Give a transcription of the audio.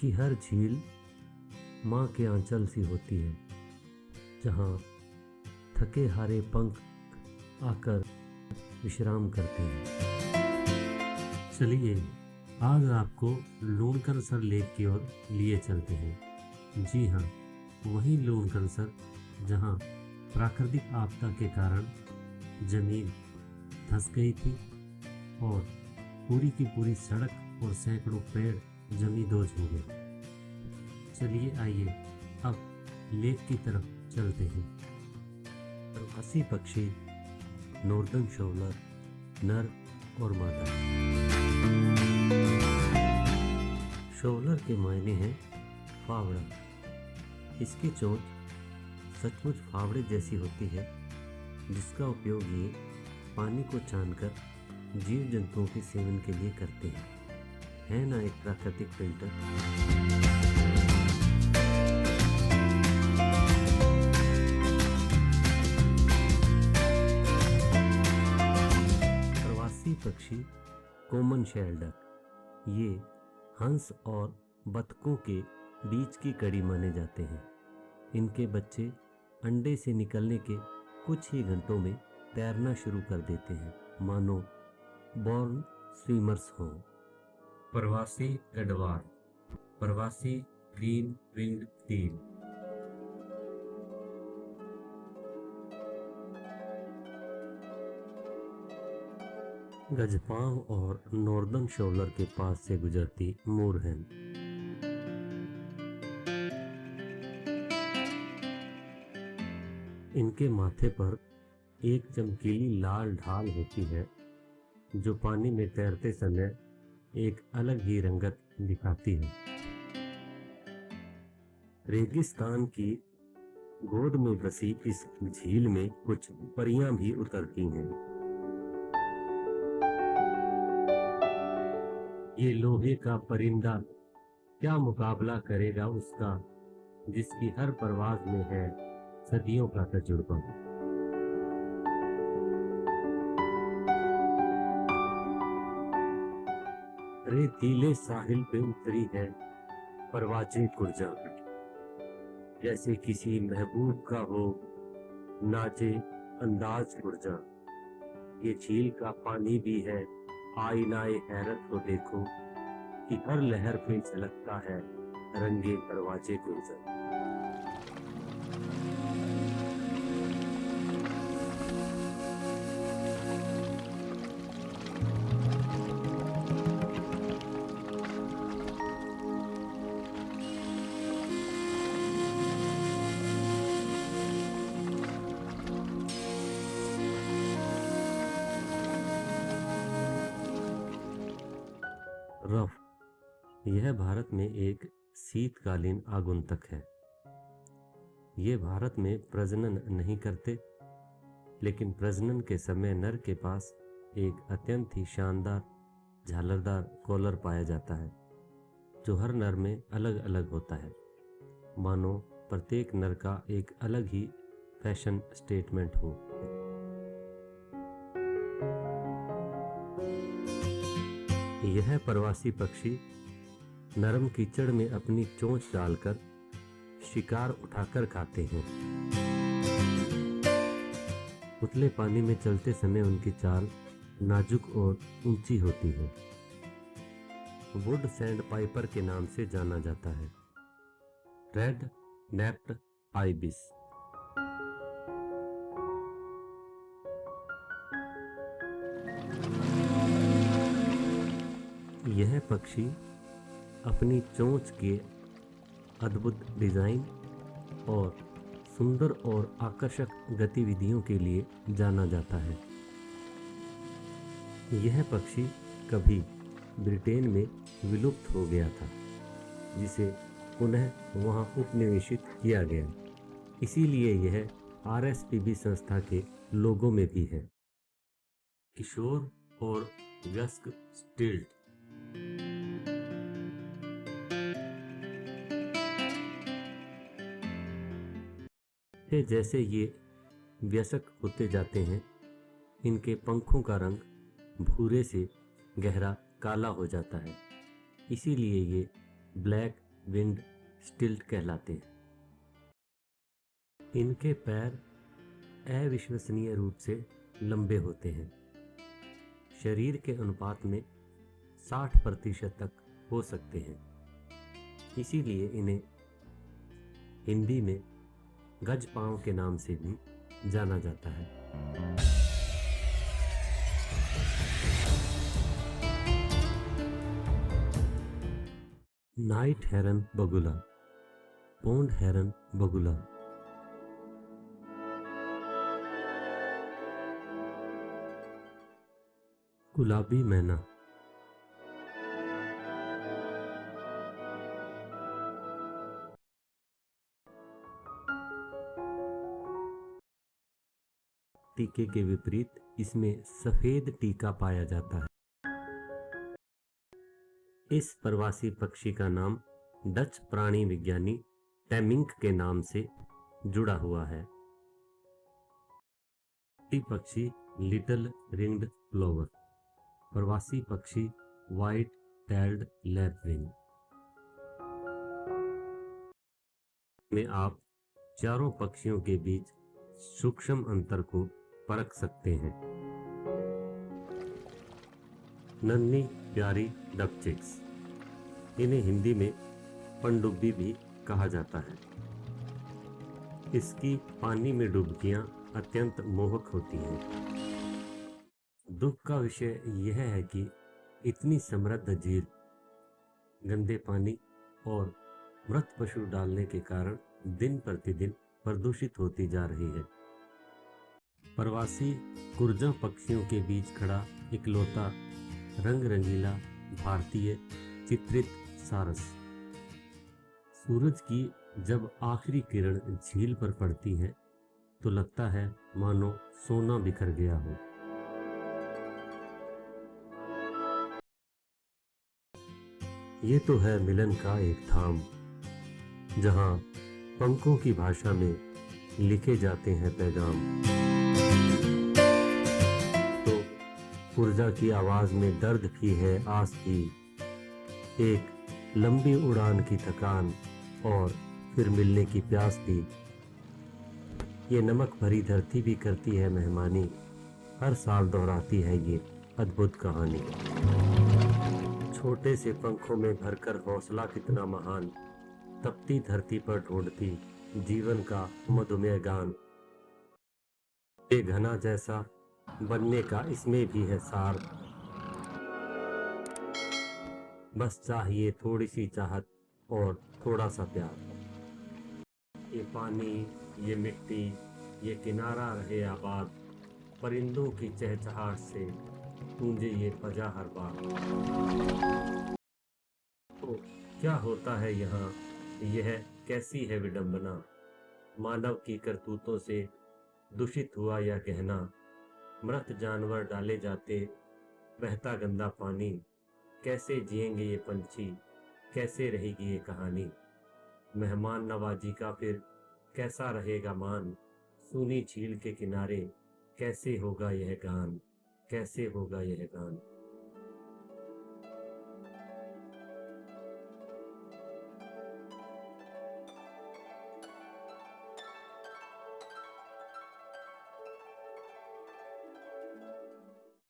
की हर झील माँ के आंचल सी होती है, जहाँ थके हारे पंख आकर विश्राम करते हैं। चलिए आज आपको लूणकरसर लेक की ओर लिए चलते हैं। जी हाँ, वही लूणकरसर जहाँ प्राकृतिक आपदा के कारण जमीन धंस गई थी और पूरी की पूरी सड़क और सैकड़ों पेड़ जमींदोज हो गए। चलिए आइए अब लेक की तरफ चलते हैं। प्रवासी पक्षी नॉर्दर्न शोलर, नर और मादा। शोलर के मायने हैं फावड़ा। इसकी चोंच सचमुच फावड़े जैसी होती है, जिसका उपयोग ये पानी को छानकर जीव जंतुओं के सेवन के लिए करते हैं। है ना एक प्राकृतिक फिल्टर। प्रवासी पक्षी कॉमन शेल्डक, ये हंस और बतखों के बीच की कड़ी माने जाते हैं। इनके बच्चे अंडे से निकलने के कुछ ही घंटों में तैरना शुरू कर देते हैं, मानो बॉर्न स्विमर्स हों। प्रवासी गडवार, प्रवासी ग्रीन विंग्ड टील। गजपांव और नॉर्दर्न शोलर के पास से गुजरती मूरहन। इनके माथे पर एक चमकीली लाल ढाल होती है, जो पानी में तैरते समय एक अलग ही रंगत दिखाती है। रेगिस्तान की गोद में बसी इस झील में कुछ परियां भी उतरती हैं। ये लोहे का परिंदा क्या मुकाबला करेगा उसका, जिसकी हर परवाज में है सदियों का तजुर्बा। रेतीले साहिल पे उतरी है परवाज़ें कुर्जा, जैसे किसी महबूब का हो नाचे अंदाज कुर्जा। ये झील का पानी भी है आईनाए हैरत को देखो, कि हर लहर पे झलकता है रंगे परवाज़ें कुर्जा। रफ, यह भारत में एक शीतकालीन आगुंतक है। ये भारत में प्रजनन नहीं करते, लेकिन प्रजनन के समय नर के पास एक अत्यंत ही शानदार झालरदार कॉलर पाया जाता है, जो हर नर में अलग अलग होता है, मानो प्रत्येक नर का एक अलग ही फैशन स्टेटमेंट हो। यह प्रवासी पक्षी नरम कीचड़ में अपनी चोंच डालकर शिकार उठाकर खाते हैं। उतले पानी में चलते समय उनकी चाल नाजुक और ऊंची होती है। वुड सैंड पाइपर के नाम से जाना जाता है। Red napped ibis. यह पक्षी अपनी चोंच के अद्भुत डिजाइन और सुंदर और आकर्षक गतिविधियों के लिए जाना जाता है। यह पक्षी कभी ब्रिटेन में विलुप्त हो गया था, जिसे पुनः वहां उपनिवेशित किया गया। इसीलिए यह RSPB संस्था के लोगों में भी है। किशोर और वयस्क स्टिल्ट। जैसे ये वयस्क होते जाते हैं, इनके पंखों का रंग भूरे से गहरा काला हो जाता है। इसीलिए ये ब्लैक विंड स्टिल्ट कहलाते हैं। इनके पैर अविश्वसनीय रूप से लंबे होते हैं, शरीर के अनुपात में 60% तक हो सकते हैं। इसीलिए इन्हें हिंदी में गज पांव के नाम से भी जाना जाता है। नाइट हेरन बगुला, पौंड हेरन बगुला, गुलाबी मैना, टीके के विपरीत इसमें सफेद टीका पाया जाता है। इस प्रवासी पक्षी का नाम डच प्राणी विज्ञानी टेमिंक के नाम से जुड़ा हुआ है। पक्षी लिटिल रिंग्ड प्लोवर, प्रवासी पक्षी व्हाइट टेल्ड लैपविंग। में आप चारों पक्षियों के बीच सूक्ष्म अंतर को परख सकते हैं। नन्ही प्यारी डकचिक्स, इन्हें हिंदी में पनडुब्बी भी कहा जाता है। इसकी पानी में डुबकियां अत्यंत मोहक होती हैं। दुख का विषय यह है कि इतनी समृद्ध झील गंदे पानी और मृत पशु डालने के कारण दिन प्रतिदिन प्रदूषित होती जा रही है। प्रवासी कुरजा पक्षियों के बीच खड़ा इकलौता रंग रंगीला भारतीय चित्रित सारस। सूरज की जब आखिरी किरण झील पर पड़ती है तो लगता है मानो सोना बिखर गया हो। ये तो है मिलन का एक धाम, जहां पंखों की भाषा में लिखे जाते हैं पैगाम। तो पुरजा की आवाज में दर्द भी है, आस भी, एक लंबी उड़ान की थकान और फिर मिलने की प्यास भी। ये नमक भरी धरती भी करती है मेहमानी, हर साल दोहराती है ये अद्भुत कहानी। छोटे से पंखों में भरकर हौसला कितना महान, तपती धरती पर ढूंढती जीवन का मधुमेह गान। ये घना जैसा बनने का इसमें भी है सार, बस चाहिए थोड़ी सी चाहत और थोड़ा सा प्यार। ये पानी, ये मिट्टी, ये किनारा रहे आबाद, परिंदों की चहचहाहट से गूंजे ये फजा हर बार। तो क्या होता है यहाँ, यह कैसी है विडंबना, मानव की करतूतों से दूषित हुआ यह गहना। मृत जानवर डाले जाते, बहता गंदा पानी, कैसे जिएंगे ये पंछी, कैसे रहेगी ये कहानी। मेहमान नवाजी का फिर कैसा रहेगा मान, सूनी झील के किनारे कैसे होगा यह गान, कैसे होगा यह गान।